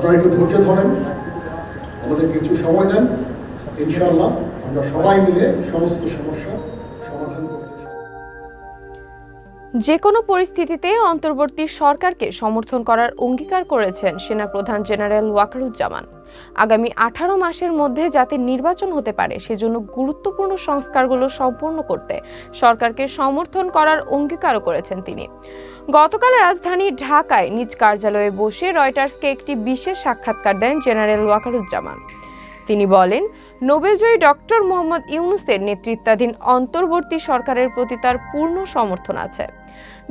আপনারা একটু ধৈর্য ধরেন, আমাদের কিছু সময় দেন, ইনশাআল্লাহ আমরা সবাই মিলে সমস্ত সমস্যার সমাধান করতে। যে কোনো পরিস্থিতিতে অন্তর্বর্তী সরকারকে সমর্থন করার অঙ্গীকার করেছেন সেনাপ্রধান জেনারেল ওয়াকারুজ্জামান। আগামী 18 মাসের মধ্যে যাতে নির্বাচন হতে পারে সেজন্য গুরুত্বপূর্ণ সংস্কারগুলো সম্পূর্ণ করতে সরকারকে সমর্থন করার অঙ্গীকারও করেছেন তিনি। গতকাল রাজধানী ঢাকায় নিজ কার্যালয়ে বসে রয়টার্সকে একটি বিশেষ সাক্ষাৎকার দেন জেনারেল ওয়াকারুজ্জামান। তিনি বলেন, নোবেলজয়ী ডক্টর মোহাম্মদ ইউনূসের নেতৃত্বাধীন অন্তর্বর্তী সরকারের প্রতি তার পূর্ণ সমর্থন আছে।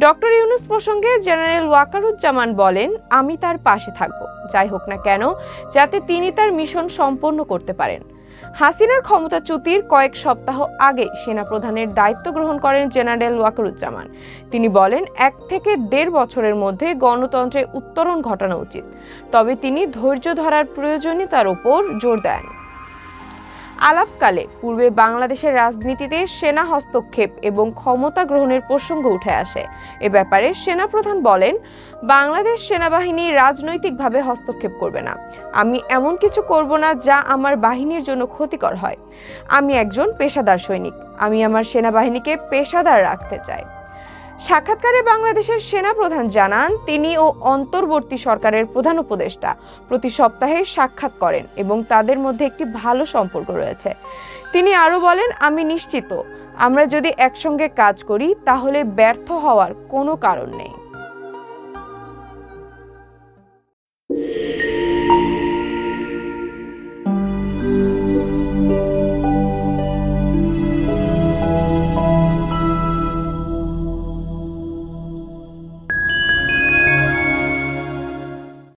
ডক্টর ইউনূস প্রসঙ্গে জেনারেল ওয়াকারুজ্জামান বলেন, আমি তার পাশে থাকব, যাই হোক না কেন, যাতে তিনি তার মিশন সম্পন্ন করতে পারেন। হাসিনার ক্ষমতাচ্যুতির কয়েক সপ্তাহ আগে সেনাপ্রধানের দায়িত্ব গ্রহণ করেন জেনারেল ওয়াকারুজ্জামান। তিনি বলেন, 1 থেকে 1.5 বছরের মধ্যে গণতন্ত্রে উত্তরণ ঘটানো উচিত, তবে তিনি ধৈর্য ধরার প্রয়োজনীয়তার উপর জোর দেন। আলাপকালে পূর্বে বাংলাদেশের রাজনীতিতে সেনা হস্তক্ষেপ এবং ক্ষমতা গ্রহণের প্রসঙ্গ উঠে আসে। এ ব্যাপারে সেনাপ্রধান বলেন, বাংলাদেশ সেনাবাহিনী রাজনৈতিকভাবে হস্তক্ষেপ করবে না। আমি এমন কিছু করব না যা আমার বাহিনীর জন্য ক্ষতিকর হয়। আমি একজন পেশাদার সৈনিক, আমি আমার সেনাবাহিনীকে পেশাদার রাখতে চাই। সাক্ষাৎকারে বাংলাদেশের সেনাপ্রধান জানান, তিনি ও অন্তর্বর্তী সরকারের প্রধান উপদেষ্টা প্রতি সপ্তাহে সাক্ষাৎ করেন এবং তাদের মধ্যে একটি ভালো সম্পর্ক রয়েছে। তিনি আরো বলেন, আমি নিশ্চিত আমরা যদি একসঙ্গে কাজ করি তাহলে ব্যর্থ হওয়ার কোনো কারণ নেই।